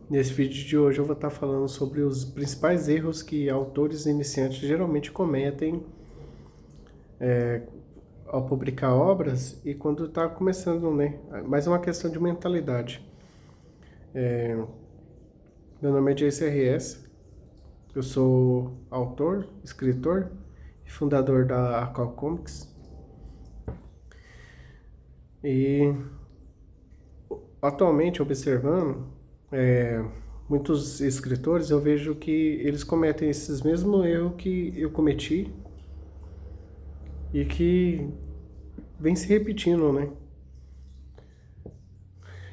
Nesse vídeo de hoje eu vou estar falando sobre os principais erros que autores iniciantes geralmente cometem ao publicar obras e quando está começando, né? Mas é uma questão de mentalidade. Meu nome é Jace RS, eu sou autor, escritor e fundador da Arcal Comics. E atualmente, observando, muitos escritores, eu vejo que eles cometem esses mesmos erros que eu cometi e que vem se repetindo, né?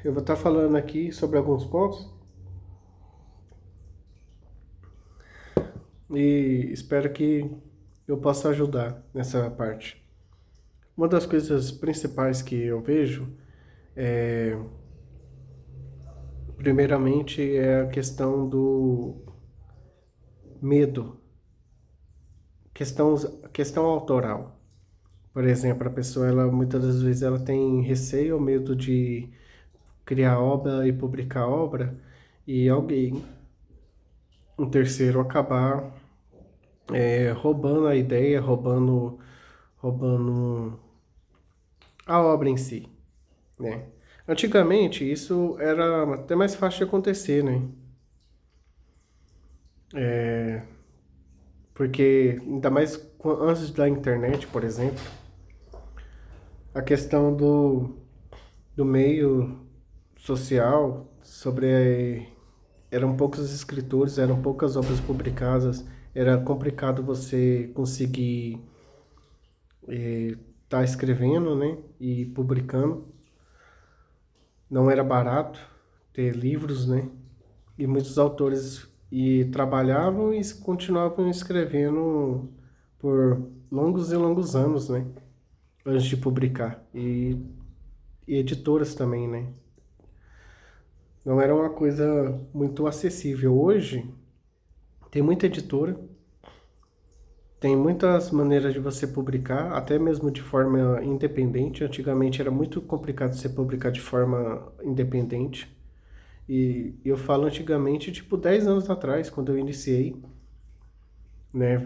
Eu vou estar falando aqui sobre alguns pontos e espero que eu possa ajudar nessa parte. Uma das coisas principais que eu vejo é, primeiramente, é a questão do medo, questão, questão autoral. Por exemplo, a pessoa, ela muitas das vezes ela tem receio ou medo de criar obra e publicar obra e alguém, um terceiro, acabar roubando a ideia, roubando a obra em si, né? Antigamente isso era até mais fácil de acontecer, né? Porque ainda mais antes da internet, por exemplo, a questão do meio social sobre eram poucos escritores, eram poucas obras publicadas, era complicado você conseguir estar escrevendo, né, e publicando. Não era barato ter livros, né? E muitos autores trabalhavam e continuavam escrevendo por longos e longos anos, né? Antes de publicar. E editoras também, né? Não era uma coisa muito acessível. Hoje, tem muita editora, tem muitas maneiras de você publicar, até mesmo de forma independente. Antigamente era muito complicado você publicar de forma independente. E eu falo antigamente, tipo 10 anos atrás, quando eu iniciei, né?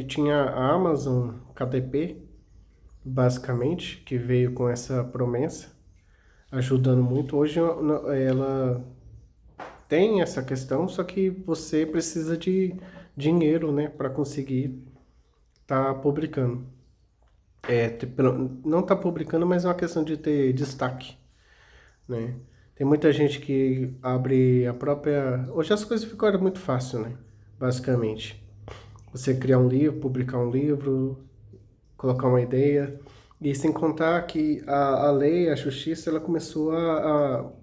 Tinha a Amazon KDP, basicamente, que veio com essa promessa, ajudando muito. Hoje ela tem essa questão, só que você precisa de dinheiro, né, para conseguir estar publicando. Não tá publicando, mas é uma questão de ter destaque, né? Tem muita gente que abre a própria. Hoje as coisas ficaram muito fácil, né? Basicamente. Você criar um livro, publicar um livro, colocar uma ideia. E sem contar que a lei, a justiça, ela começou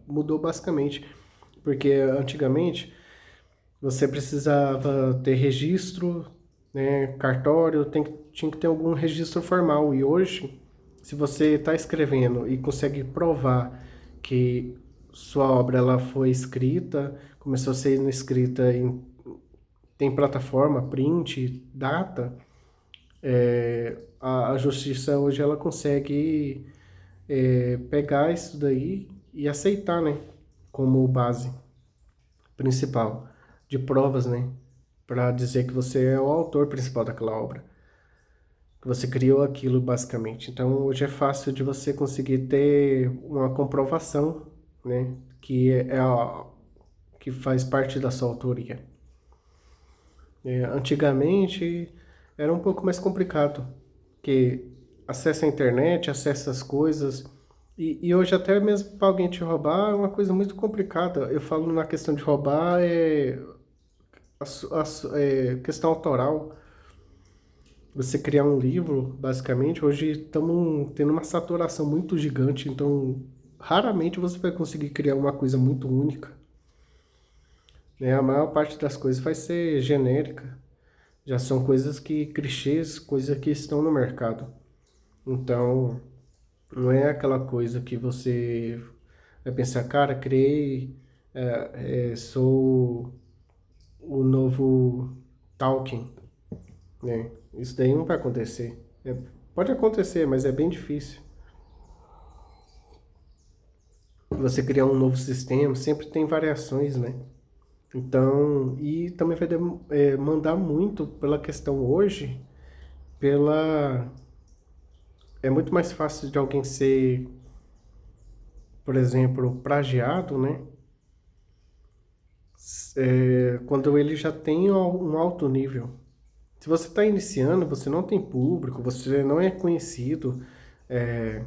mudou basicamente. Porque antigamente você precisava ter registro, né, cartório, tinha que ter algum registro formal. E hoje, se você está escrevendo e consegue provar que sua obra ela foi escrita, começou a ser escrita tem plataforma, print, data, a justiça hoje ela consegue pegar isso daí e aceitar, né, como base principal de provas, né, para dizer que você é o autor principal daquela obra, que você criou aquilo basicamente. Então hoje é fácil de você conseguir ter uma comprovação, né, que faz parte da sua autoria. Antigamente era um pouco mais complicado, porque acesso à internet, acesso às coisas, e hoje até mesmo para alguém te roubar é uma coisa muito complicada. Eu falo na questão de roubar, questão autoral. Você criar um livro, basicamente, hoje estamos tendo uma saturação muito gigante, então raramente você vai conseguir criar uma coisa muito única, né? A maior parte das coisas vai ser genérica. Já são coisas que, clichês, coisas que estão no mercado. Então, não é aquela coisa que você vai pensar, cara, criei, sou o novo Tolkien, né? Isso daí não vai acontecer. Pode acontecer, mas é bem difícil. você criar um novo sistema, sempre tem variações, né? Então, e também vai mandar muito pela questão hoje, pela... É muito mais fácil de alguém ser, por exemplo, plagiado, né? Quando ele já tem um alto nível. Se você está iniciando, você não tem público, você não é conhecido, é,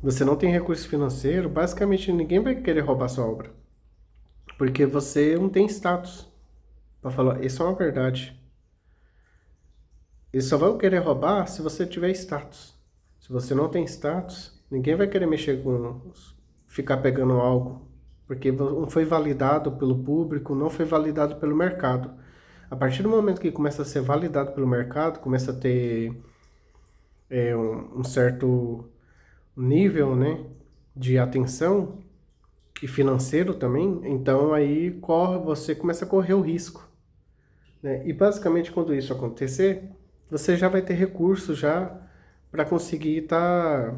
você não tem recurso financeiro, basicamente ninguém vai querer roubar sua obra. Porque você não tem status para falar, isso é uma verdade. Eles só vão querer roubar se você tiver status. Se você não tem status, ninguém vai querer mexer com, ficar pegando algo, porque não foi validado pelo público, não foi validado pelo mercado. A partir do momento que começa a ser validado pelo mercado, começa a ter um certo nível, né, de atenção e financeiro também, então aí você começa a correr o risco, né? E basicamente quando isso acontecer, você já vai ter recursos já para conseguir estar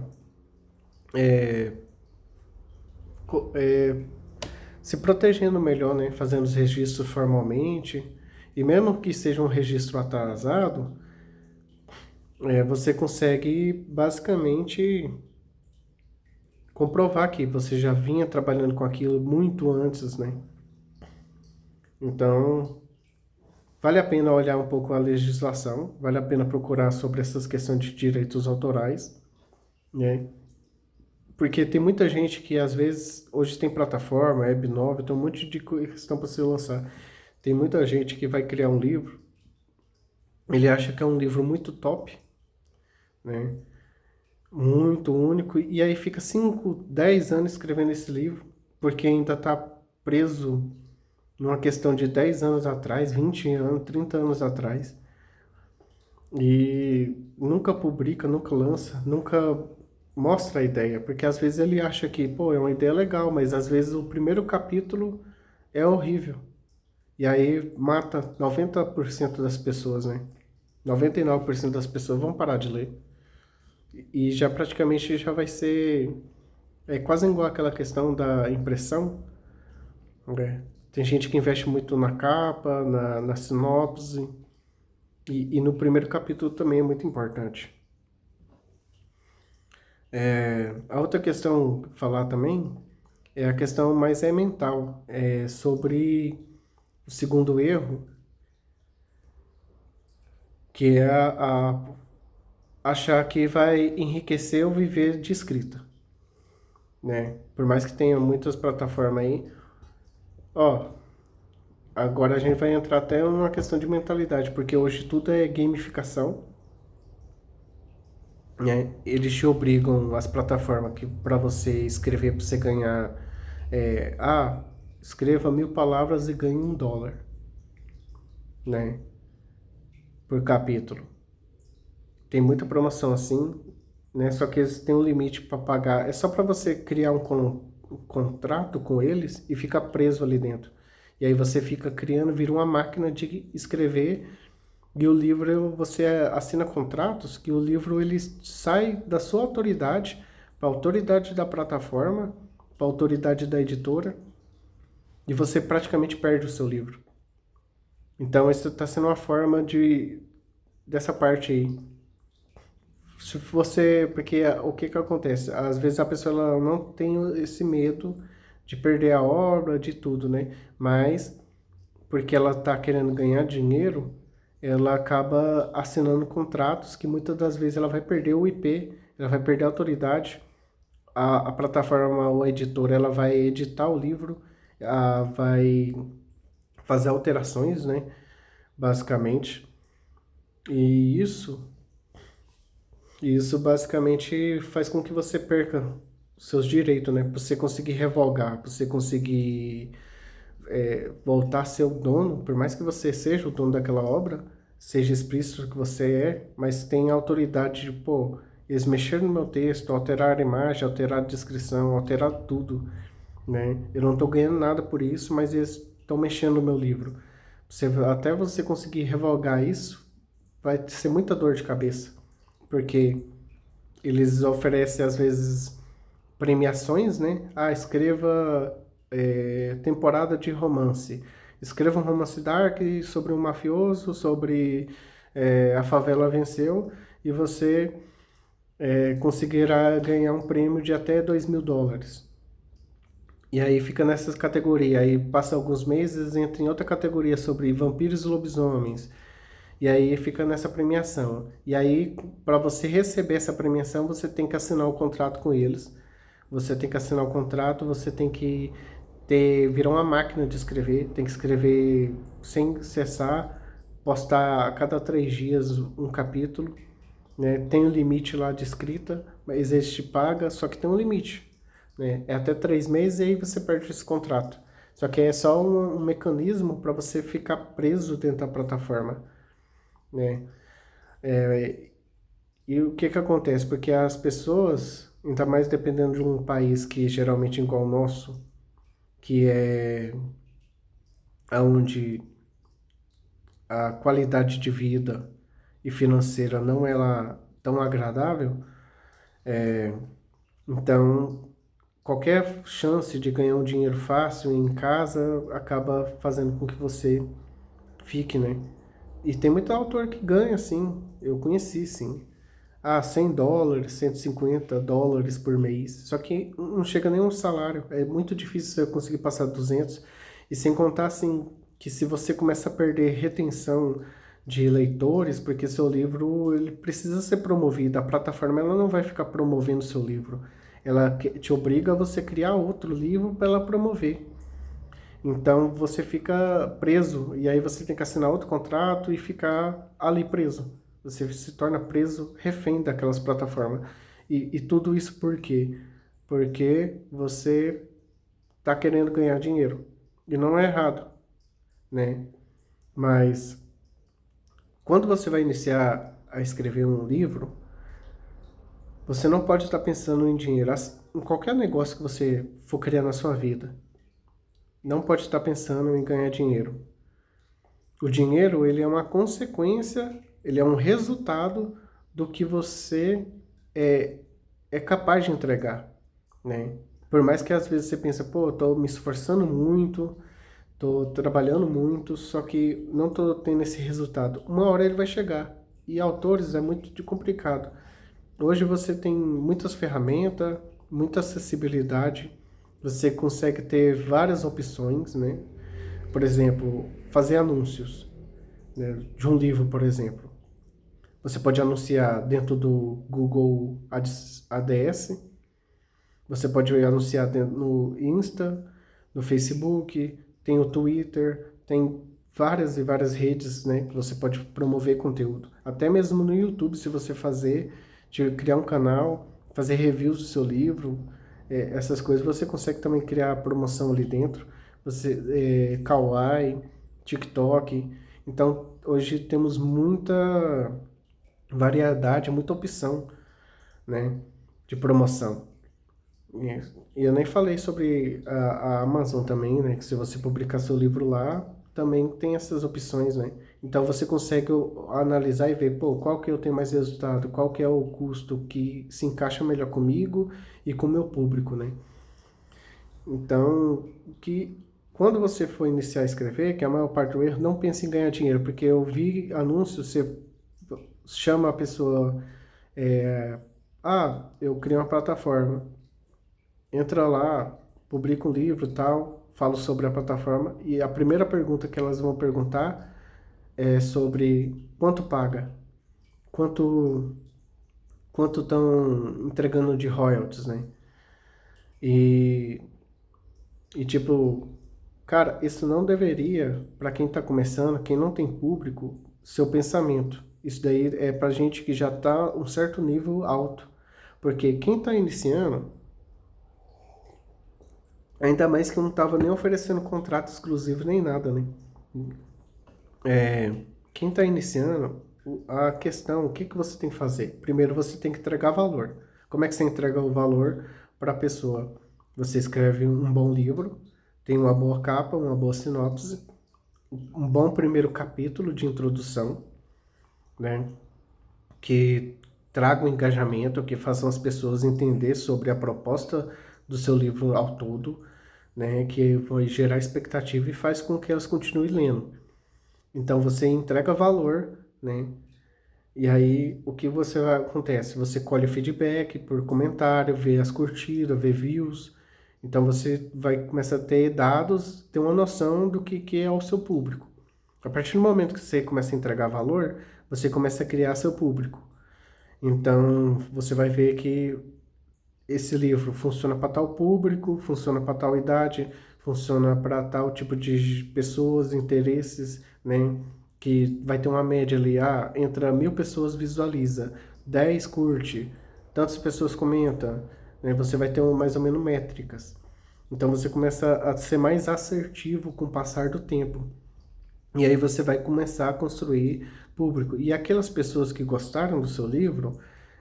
se protegendo melhor, né? Fazendo os registros formalmente. E mesmo que seja um registro atrasado, você consegue basicamente comprovar que você já vinha trabalhando com aquilo muito antes, né? Então, vale a pena olhar um pouco a legislação, vale a pena procurar sobre essas questões de direitos autorais, né? Porque tem muita gente que às vezes, hoje tem plataforma, Web9, tem um monte de questão para se lançar. Tem muita gente que vai criar um livro, ele acha que é um livro muito top, né? Muito único, e aí fica 5, 10 anos escrevendo esse livro, porque ainda está preso numa questão de 10 anos atrás, 20 anos, 30 anos atrás, e nunca publica, nunca lança, nunca mostra a ideia, porque às vezes ele acha que, pô, é uma ideia legal, mas às vezes o primeiro capítulo é horrível. E aí mata 90% das pessoas, né? 99% das pessoas vão parar de ler. E já praticamente já vai ser... É quase igual aquela questão da impressão, né? Tem gente que investe muito na capa, na sinopse, e no primeiro capítulo também é muito importante. A outra questão a falar também é a questão mais mental, sobre o segundo erro, que é achar que vai enriquecer o viver de escrita, né? Por mais que tenha muitas plataformas aí, ó, agora a gente vai entrar até numa questão de mentalidade, porque hoje tudo é gamificação, né? Eles te obrigam, as plataformas, que para você escrever, para você ganhar, escreva 1000 palavras e ganhe $1, né? Por capítulo. Tem muita promoção assim, né? Só que eles têm um limite para pagar. É só para você criar um contrato com eles e ficar preso ali dentro. E aí você fica criando, vira uma máquina de escrever. E o livro, você assina contratos que o livro ele sai da sua autoridade para a autoridade da plataforma, para a autoridade da editora, e você praticamente perde o seu livro. Então, isso está sendo uma forma dessa parte aí. Se você, porque o que que acontece? Às vezes a pessoa ela não tem esse medo de perder a obra, de tudo, né? Mas porque ela está querendo ganhar dinheiro, ela acaba assinando contratos que muitas das vezes ela vai perder o IP, ela vai perder a autoridade, a plataforma ou a editora ela vai editar o livro, vai fazer alterações, né? Basicamente. E isso basicamente faz com que você perca os seus direitos, né? Para você conseguir revogar, para você conseguir voltar a ser o dono, por mais que você seja o dono daquela obra, seja explícito que você mas tem autoridade de, pô, eles mexeram no meu texto, alteraram a imagem, alteraram a descrição, alteraram tudo, né? Eu não estou ganhando nada por isso, mas eles estão mexendo no meu livro. Até você conseguir revogar isso, vai ser muita dor de cabeça, porque eles oferecem, às vezes, premiações, né? Ah, escreva temporada de romance. Escreva um romance dark sobre um mafioso, sobre a favela venceu, e você conseguirá ganhar um prêmio de até US$ 2.000. E aí fica nessas categorias. Aí passa alguns meses, entra em outra categoria sobre vampiros e lobisomens. E aí fica nessa premiação. E aí, para você receber essa premiação, você tem que assinar o contrato com eles. Você tem que assinar o contrato, você tem que virar uma máquina de escrever, tem que escrever sem cessar, postar a cada 3 dias um capítulo, né? Tem um limite lá de escrita, mas existe paga, só que tem um limite, né? É até 3 meses e aí você perde esse contrato. Só que é só um mecanismo para você ficar preso dentro da plataforma, né? E o que que acontece? Porque as pessoas, ainda mais dependendo de um país que geralmente é igual ao nosso, que é onde a qualidade de vida e financeira não é lá tão agradável, então qualquer chance de ganhar um dinheiro fácil em casa acaba fazendo com que você fique, né? E tem muito autor que ganha, sim. Eu conheci, sim. Ah, US$ 100, US$ 150 por mês. Só que não chega nem um salário. É muito difícil você conseguir passar 200. E sem contar, assim, que se você começa a perder retenção de leitores, porque seu livro ele precisa ser promovido. A plataforma ela não vai ficar promovendo seu livro. Ela te obriga a você criar outro livro para ela promover. Então você fica preso e aí você tem que assinar outro contrato e ficar ali preso. Você se torna preso, refém daquelas plataformas. E tudo isso por quê? Porque você está querendo ganhar dinheiro. E não é errado, né? Mas quando você vai iniciar a escrever um livro, você não pode estar pensando em dinheiro. Em qualquer negócio que você for criar na sua vida, não pode estar pensando em ganhar dinheiro. O dinheiro, ele é uma consequência, ele é um resultado do que você é, é capaz de entregar, né? Por mais que às vezes você pense, pô, eu tô me esforçando muito, tô trabalhando muito, só que não tô tendo esse resultado. Uma hora ele vai chegar. E autores é muito complicado. Hoje você tem muitas ferramentas, muita acessibilidade, você consegue ter várias opções, né? Por exemplo, fazer anúncios, né, de um livro, por exemplo. Você pode anunciar dentro do Google ADS, você pode anunciar dentro no Insta, no Facebook, tem o Twitter, tem várias e várias redes, né, que você pode promover conteúdo. Até mesmo no YouTube, se você criar um canal, fazer reviews do seu livro, essas coisas, você consegue também criar promoção ali dentro. Kawaii, TikTok. Então, hoje temos muita variedade, muita opção, né, de promoção. E eu nem falei sobre a Amazon também, né, que se você publicar seu livro lá, também tem essas opções, né? Então você consegue analisar e ver, pô, qual que eu tenho mais resultado, qual que é o custo que se encaixa melhor comigo e com o meu público, né? Então, que quando você for iniciar a escrever, que é a maior parte do erro, não pense em ganhar dinheiro, porque eu vi anúncios, você chama a pessoa, eu criei uma plataforma, entra lá, publica um livro e tal, falo sobre a plataforma, e a primeira pergunta que elas vão perguntar é sobre quanto paga, quanto quanto estão entregando de royalties, né? E, e tipo, cara, isso não deveria, para quem está começando, quem não tem público, ser o pensamento. Isso daí é para gente que já está um certo nível alto. Porque quem está iniciando, ainda mais que eu não estava nem oferecendo contrato exclusivo nem nada, né? Quem está iniciando, a questão, o que que você tem que fazer? Primeiro você tem que entregar valor. Como é que você entrega o valor para a pessoa? Você escreve um bom livro, tem uma boa capa, uma boa sinopse, um bom primeiro capítulo de introdução, né? Que traga um engajamento, que façam as pessoas entender sobre a proposta do seu livro ao todo, né? Que vai gerar expectativa e faz com que elas continuem lendo. Então você entrega valor, né? E aí o que acontece? Você colhe feedback por comentário, vê as curtidas, vê views. Então você vai começar a ter dados, ter uma noção do que é o seu público. A partir do momento que você começa a entregar valor, você começa a criar seu público. Então você vai ver que esse livro funciona para tal público, funciona para tal idade, funciona para tal tipo de pessoas, interesses, né? Que vai ter uma média ali, entra 1.000 pessoas visualiza, 10 curte, tantas pessoas comentam, né? Você vai ter mais ou menos métricas. Então você começa a ser mais assertivo com o passar do tempo. E aí você vai começar a construir público. E aquelas pessoas que gostaram do seu livro,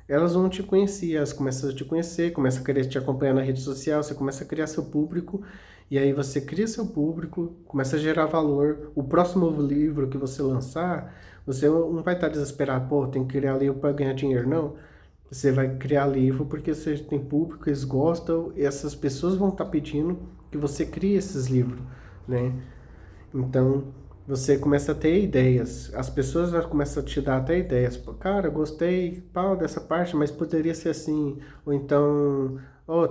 elas vão te conhecer, elas começam a te conhecer, começam a querer te acompanhar na rede social, você começa a criar seu público, e aí você cria seu público, começa a gerar valor. O próximo livro que você lançar, você não vai estar desesperado, pô, tem que criar livro para ganhar dinheiro, não. Você vai criar livro porque você tem público, eles gostam, e essas pessoas vão estar pedindo que você crie esses livros, né? Então, você começa a ter ideias. As pessoas já começam a te dar até ideias. Pô, cara, gostei, pau, dessa parte, mas poderia ser assim. Ou então,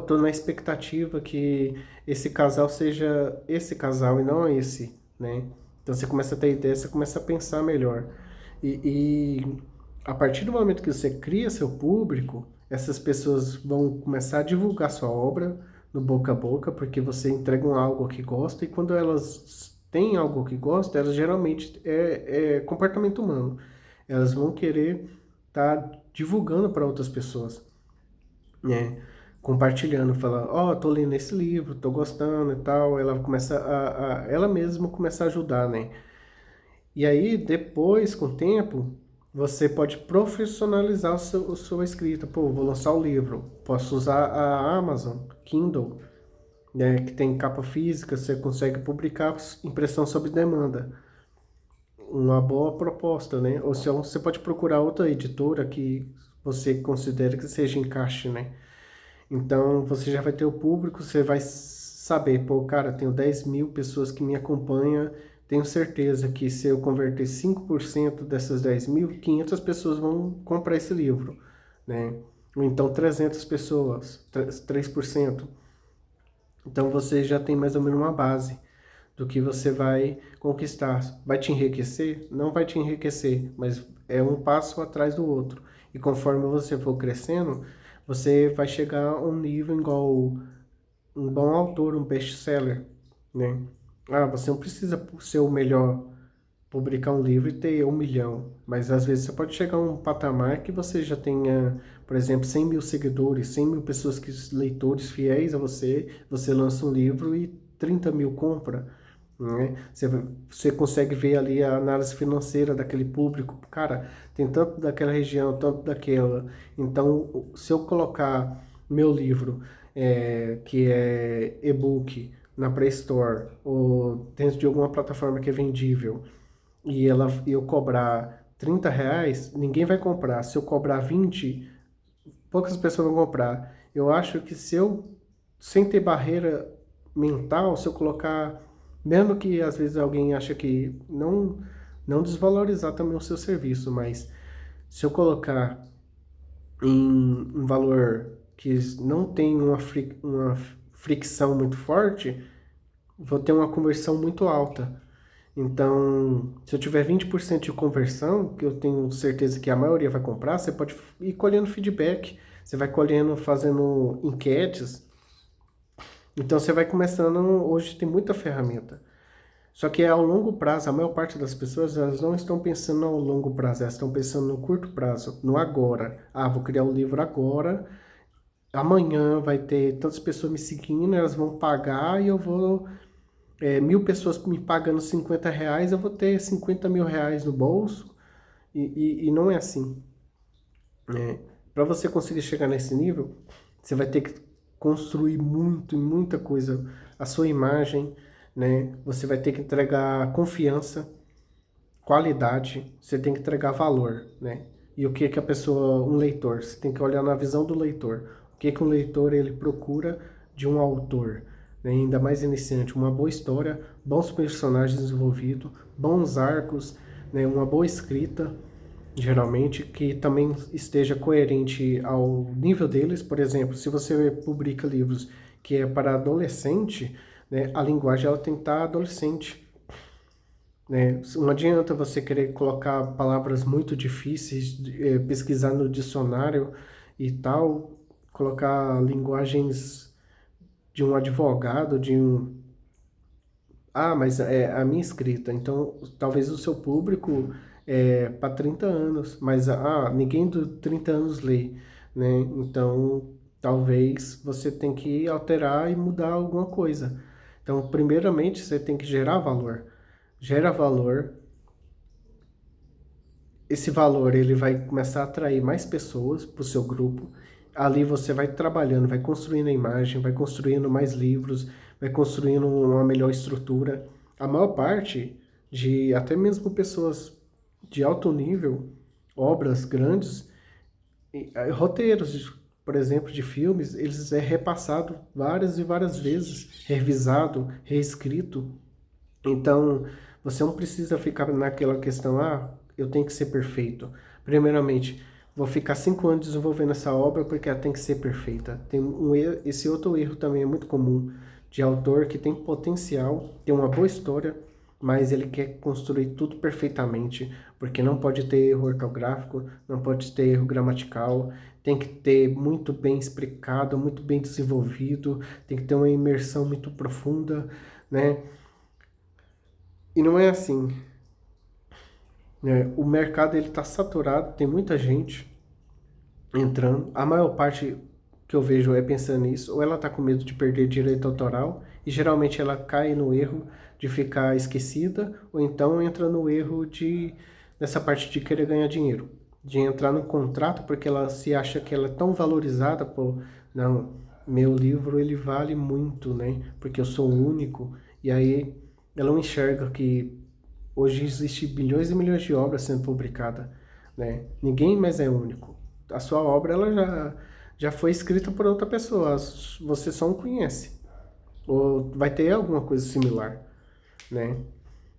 tô na expectativa que esse casal seja esse casal e não esse, né? Então você começa a ter ideias, você começa a pensar melhor. E a partir do momento que você cria seu público, essas pessoas vão começar a divulgar sua obra no boca a boca, porque você entrega um algo que gosta, e quando elas têm algo que gosta, elas geralmente é comportamento humano. Elas vão querer estar divulgando para outras pessoas, né? Compartilhando, falando, tô lendo esse livro, tô gostando e tal. Ela começa ela mesma começa a ajudar, né? E aí, depois, com o tempo, você pode profissionalizar o sua escrita. Pô, vou lançar o livro, posso usar a Amazon Kindle, né, que tem capa física, você consegue publicar impressão sob demanda. Uma boa proposta, né? Ou se você pode procurar outra editora que você considere que seja encaixe, né? Então você já vai ter o público, você vai saber, pô, cara, tenho 10.000 pessoas que me acompanham, tenho certeza que se eu converter 5% dessas 10.000, 500 pessoas vão comprar esse livro, né? Ou então 300 pessoas, 3%. Então você já tem mais ou menos uma base do que você vai conquistar. Vai te enriquecer? Não vai te enriquecer, mas é um passo atrás do outro. E conforme você for crescendo, você vai chegar a um nível igual um bom autor, um best-seller, né? Você não precisa ser o melhor, publicar um livro e ter 1 milhão, mas às vezes você pode chegar a um patamar que você já tenha, por exemplo, 100.000 seguidores, 100.000 pessoas, leitores fiéis a você, você lança um livro e 30.000 compra, né? Você consegue ver ali a análise financeira daquele público, cara, tem tanto daquela região, tanto daquela. Então, se eu colocar meu livro, que é e-book, na Play Store, ou dentro de alguma plataforma que é vendível, e eu cobrar R$ 30, ninguém vai comprar. Se eu cobrar 20, poucas pessoas vão comprar. Eu acho que se eu, sem ter barreira mental, se eu colocar, mesmo que às vezes alguém acha que não desvalorizar também o seu serviço, mas se eu colocar em um valor que não tem uma fricção muito forte, vou ter uma conversão muito alta. Então, se eu tiver 20% de conversão, que eu tenho certeza que a maioria vai comprar, você pode ir colhendo feedback, você vai colhendo, fazendo enquetes. Então, você vai começando. Hoje tem muita ferramenta. Só que ao longo prazo, a maior parte das pessoas, elas não estão pensando no longo prazo, elas estão pensando no curto prazo, no agora. Vou criar um livro agora, amanhã vai ter tantas pessoas me seguindo, elas vão pagar e eu vou 1.000 pessoas me pagando R$ 50, eu vou ter 50.000 reais no bolso, e não é assim, né? Para você conseguir chegar nesse nível, você vai ter que construir muito, muita coisa, a sua imagem, né? Você vai ter que entregar confiança, qualidade, você tem que entregar valor, né? e o que que a pessoa, um leitor, você tem que olhar na visão do leitor. O que que um leitor ele procura de um autor, né? Ainda mais iniciante, uma boa história, bons personagens desenvolvidos, bons arcos, né? Uma boa escrita, geralmente, que também esteja coerente ao nível deles. Por exemplo, se você publica livros que é para adolescente, né, a linguagem ela tem que estar adolescente, né? Não adianta você querer colocar palavras muito difíceis, pesquisar no dicionário e tal, colocar linguagens de um advogado, de um... Ah, mas é a minha escrita, então talvez o seu público é para 30 anos, mas ninguém de 30 anos lê, né? Então talvez você tem que alterar e mudar alguma coisa. Então, primeiramente, você tem que gerar valor. Gera valor, esse valor ele vai começar a atrair mais pessoas para o seu grupo. Ali você vai trabalhando, vai construindo a imagem, vai construindo mais livros, vai construindo uma melhor estrutura. A maior parte de até mesmo pessoas de alto nível, obras grandes, roteiros, por exemplo, de filmes, eles é repassado várias e várias vezes, revisado, reescrito. Então, você não precisa ficar naquela questão, eu tenho que ser perfeito. Primeiramente, vou ficar 5 anos desenvolvendo essa obra porque ela tem que ser perfeita. Tem esse outro erro também é muito comum de autor que tem potencial, tem uma boa história, mas ele quer construir tudo perfeitamente, porque não pode ter erro ortográfico, não pode ter erro gramatical, tem que ter muito bem explicado, muito bem desenvolvido, tem que ter uma imersão muito profunda, né? E não é assim, né? O mercado ele está saturado, tem muita gente entrando. A maior parte que eu vejo é pensando nisso, ou ela está com medo de perder direito autoral, e geralmente ela cai no erro de ficar esquecida, ou então entra no erro nessa parte de querer ganhar dinheiro, de entrar no contrato porque ela se acha que ela é tão valorizada, pô, não, meu livro ele vale muito, né? Porque eu sou único, e aí ela não enxerga que hoje existe bilhões e milhões de obras sendo publicadas, né? Ninguém mais é único. A sua obra ela já foi escrita por outra pessoa, você só não conhece. Ou vai ter alguma coisa similar, né?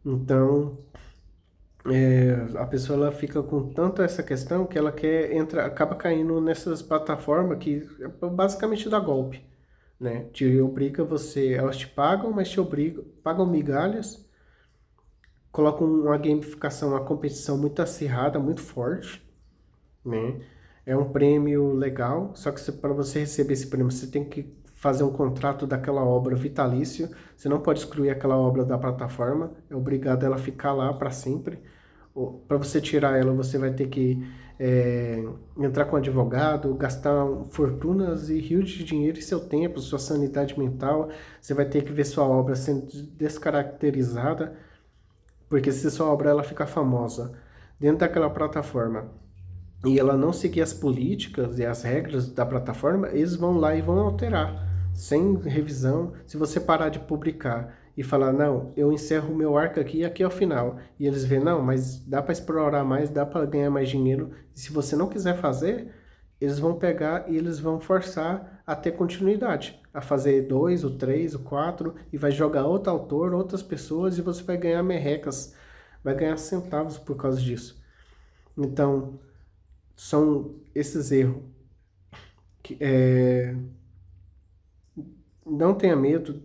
Então, a pessoa ela fica com tanto essa questão que ela quer entrar, acaba caindo nessas plataformas que basicamente dá golpe, né? Te obriga você, elas te pagam, mas te obrigam, pagam migalhas, colocam uma gamificação, uma competição muito acirrada, muito forte, né? É um prêmio legal, só que para você receber esse prêmio, você tem que fazer um contrato daquela obra vitalício, você não pode excluir aquela obra da plataforma, é obrigado ela ficar lá para sempre. Para você tirar ela, você vai ter que entrar com advogado, gastar fortunas e rios de dinheiro e seu tempo, sua sanidade mental, você vai ter que ver sua obra sendo descaracterizada, porque se sua obra ela ficar famosa dentro daquela plataforma e ela não seguir as políticas e as regras da plataforma, eles vão lá e vão alterar, sem revisão. Se você parar de publicar e falar, não, eu encerro o meu arco aqui e aqui é o final, e eles veem, não, mas dá para explorar mais, dá para ganhar mais dinheiro, e se você não quiser fazer, eles vão pegar e eles vão forçar a ter continuidade, a fazer 2, o 3, o 4, e vai jogar outro autor, outras pessoas, e você vai ganhar merrecas, vai ganhar centavos por causa disso. Então, são esses erros. Não tenha medo,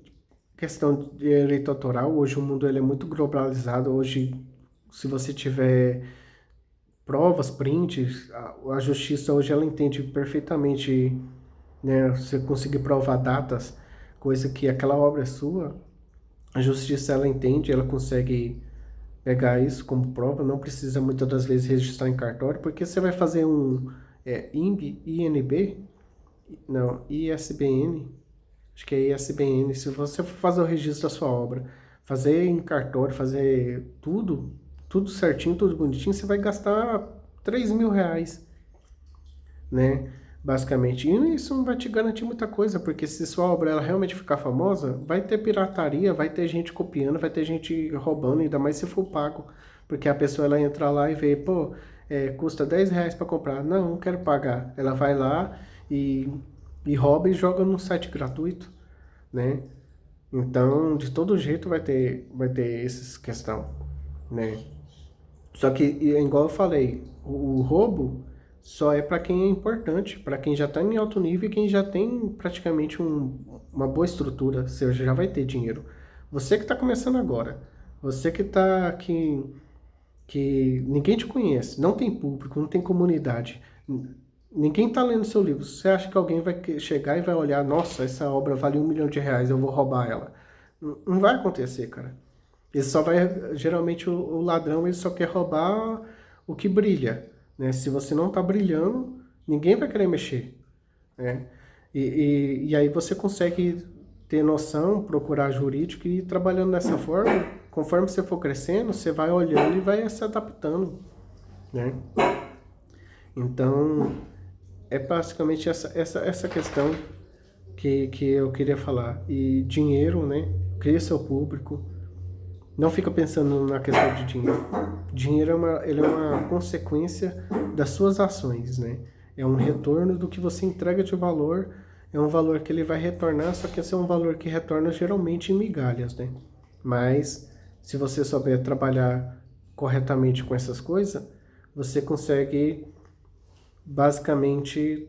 questão de direito autoral, hoje o mundo ele é muito globalizado, hoje se você tiver provas, prints, a justiça hoje ela entende perfeitamente, né, você conseguir provar datas, coisa que aquela obra é sua, a justiça ela entende, ela consegue pegar isso como prova, não precisa muitas das vezes registrar em cartório, porque você vai fazer um INB, INB, não, ISBN, acho que é ISBN, se você for fazer o registro da sua obra, fazer em cartório, fazer tudo certinho, tudo bonitinho, você vai gastar R$ 3.000, né? Basicamente. E isso não vai te garantir muita coisa, porque se sua obra ela realmente ficar famosa, vai ter pirataria, vai ter gente copiando, vai ter gente roubando, ainda mais se for pago. Porque a pessoa ela entra lá e vê, pô, custa R$ 10 para comprar. Não quero pagar. Ela vai lá e, e rouba e joga num site gratuito, né? Então, de todo jeito vai ter essas questão, né? Só que, igual eu falei, o roubo só é para quem é importante, para quem já está em alto nível e quem já tem praticamente uma boa estrutura, você já vai ter dinheiro. Você que está começando agora, você que está aqui, que ninguém te conhece, não tem público, não tem comunidade, ninguém está lendo seu livro. Você acha que alguém vai chegar e vai olhar, nossa, essa obra vale R$ 1 milhão, eu vou roubar ela? Não vai acontecer, cara. Ele só vai, geralmente o ladrão ele só quer roubar o que brilha, né? Se você não está brilhando, ninguém vai querer mexer, né? E aí você consegue ter noção, procurar jurídico e ir trabalhando dessa forma, conforme você for crescendo, você vai olhando e vai se adaptando, né? Então, é basicamente essa questão que eu queria falar. E dinheiro, né? Cria seu público. Não fica pensando na questão de dinheiro. Dinheiro ele é uma consequência das suas ações, né? É um retorno do que você entrega de valor, é um valor que ele vai retornar, só que esse é um valor que retorna geralmente em migalhas, né? Mas se você souber trabalhar corretamente com essas coisas, você consegue basicamente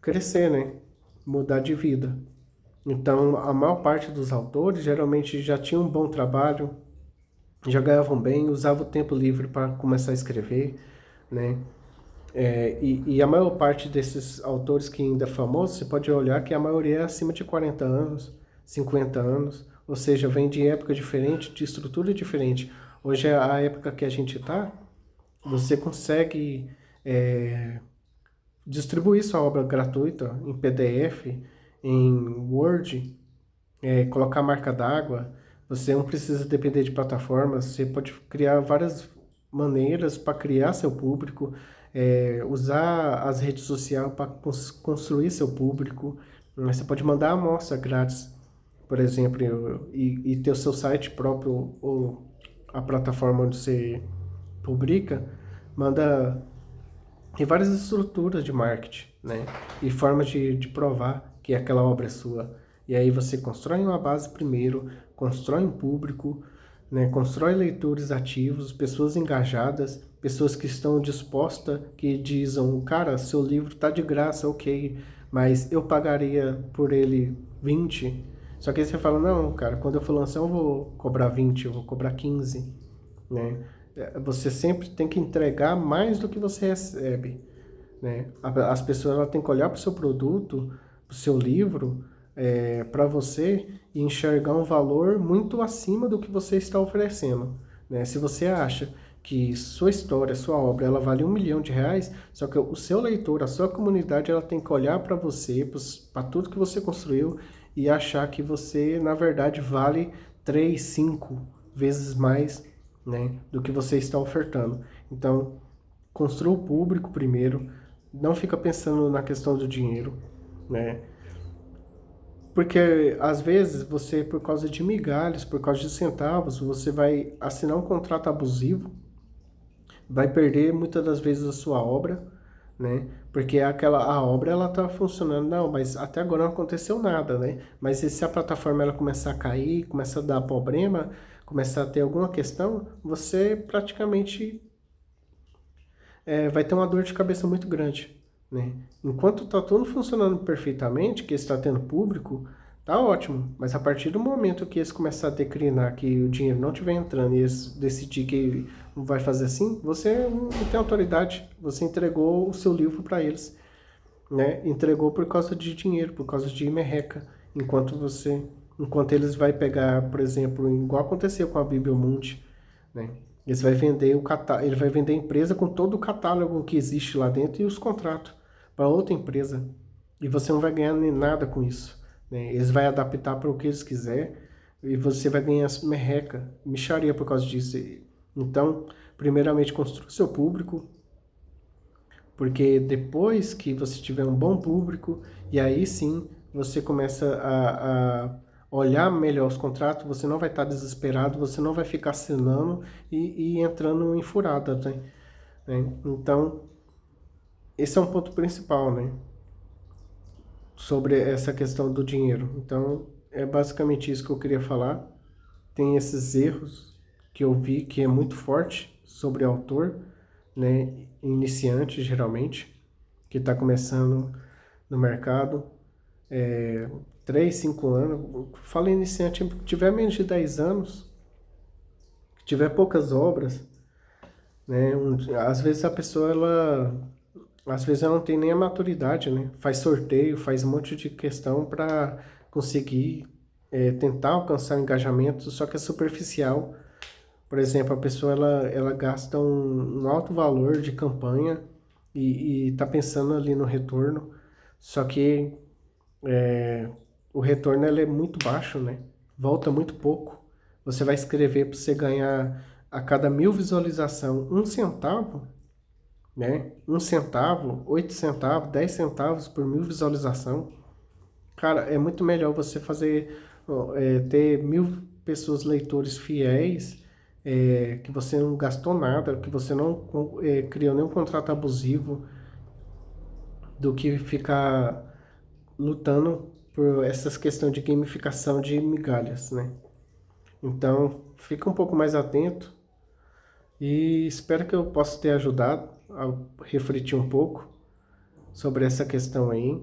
crescer, né? Mudar de vida. Então, a maior parte dos autores geralmente já tinham um bom trabalho, já ganhavam bem, usavam o tempo livre para começar a escrever, né? E a maior parte desses autores que ainda é famoso, você pode olhar que a maioria é acima de 40 anos, 50 anos, ou seja, vem de época diferente, de estrutura diferente. Hoje, a época que a gente está, você consegue distribuir sua obra gratuita em PDF, em Word, colocar marca d'água. Você não precisa depender de plataformas, você pode criar várias maneiras para criar seu público, usar as redes sociais para construir seu público. Você pode mandar amostra grátis, por exemplo, e ter o seu site próprio ou a plataforma onde você publica, manda. Tem várias estruturas de marketing, né? E formas de provar que aquela obra é sua. E aí você constrói uma base primeiro, constrói um público, né? Constrói leitores ativos, pessoas engajadas, pessoas que estão dispostas, que dizem, cara, seu livro está de graça, ok, mas eu pagaria por ele 20. Só que aí você fala, não, cara, quando eu for lançar eu vou cobrar 20, eu vou cobrar 15, né? Você sempre tem que entregar mais do que você recebe, né? As pessoas elas têm que olhar para o seu produto, para o seu livro, para você e enxergar um valor muito acima do que você está oferecendo, né? Se você acha que sua história, sua obra, ela vale R$ 1 milhão, só que o seu leitor, a sua comunidade, ela tem que olhar para você, para tudo que você construiu e achar que você, na verdade, vale 3, 5 vezes mais, né, do que você está ofertando. Então, construa o público primeiro, não fica pensando na questão do dinheiro, né? Porque às vezes você, por causa de migalhas, por causa de centavos, você vai assinar um contrato abusivo, vai perder muitas das vezes a sua obra, né? Porque a obra ela tá funcionando, não, mas até agora não aconteceu nada, né? Mas e se a plataforma ela começar a cair, começar a dar problema, começar a ter alguma questão, você praticamente vai ter uma dor de cabeça muito grande, né? Enquanto tá tudo funcionando perfeitamente, que está tendo público, tá ótimo. Mas a partir do momento que eles começar a declinar, que o dinheiro não estiver entrando e eles decidir que não vai fazer assim, você não tem autoridade. Você entregou o seu livro para eles, né? Entregou por causa de dinheiro, por causa de merreca. Enquanto eles vai pegar, por exemplo, igual aconteceu com a Bibliomundi, né? Ele vai vender a empresa com todo o catálogo que existe lá dentro e os contratos para outra empresa. E você não vai ganhar nem nada com isso, né? Eles vão adaptar para o que eles quiserem e você vai ganhar merreca, mixaria por causa disso. Então, primeiramente, construa seu público, porque depois que você tiver um bom público, e aí sim você começa a olhar melhor os contratos, você não vai estar desesperado, você não vai ficar assinando e entrando em furada, né? Então, esse é um ponto principal, né? Sobre essa questão do dinheiro. Então, é basicamente isso que eu queria falar. Tem esses erros que eu vi que é muito forte sobre autor, né? Iniciante, geralmente, que está começando no mercado. 3, 5 anos. Fala iniciante, que tiver menos de 10 anos, que tiver poucas obras, né? Às vezes a pessoa, às vezes ela não tem nem a maturidade, né? Faz sorteio, faz um monte de questão para conseguir tentar alcançar o engajamento, só que é superficial. Por exemplo, a pessoa ela gasta um alto valor de campanha e tá pensando ali no retorno, só que o retorno ele é muito baixo, né? Volta muito pouco. Você vai escrever para você ganhar a cada 1.000 visualização 1 centavo, né? 1 centavo, 8 centavos, 10 centavos por 1.000 visualização. Cara, é muito melhor você fazer, ter 1.000 pessoas, leitores fiéis, que você não gastou nada, que você não criou nenhum contrato abusivo, do que ficar lutando por essas questões de gamificação de migalhas, né? Então, fica um pouco mais atento e espero que eu possa ter ajudado a refletir um pouco sobre essa questão aí.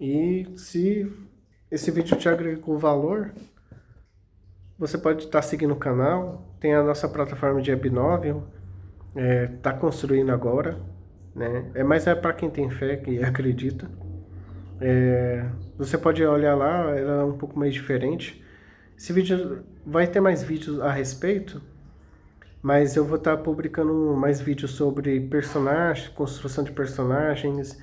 E se esse vídeo te agregou valor, você pode estar seguindo o canal. Tem a nossa plataforma de Web9, tá construindo agora, né? Mas é para quem tem fé, que acredita. Você pode olhar lá, ela é um pouco mais diferente. Esse vídeo vai ter mais vídeos a respeito, mas eu vou estar publicando mais vídeos sobre personagens, construção de personagens,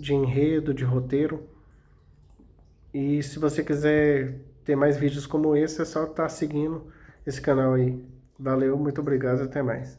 de enredo, de roteiro. E se você quiser ter mais vídeos como esse, é só estar seguindo esse canal aí. Valeu, muito obrigado, até mais.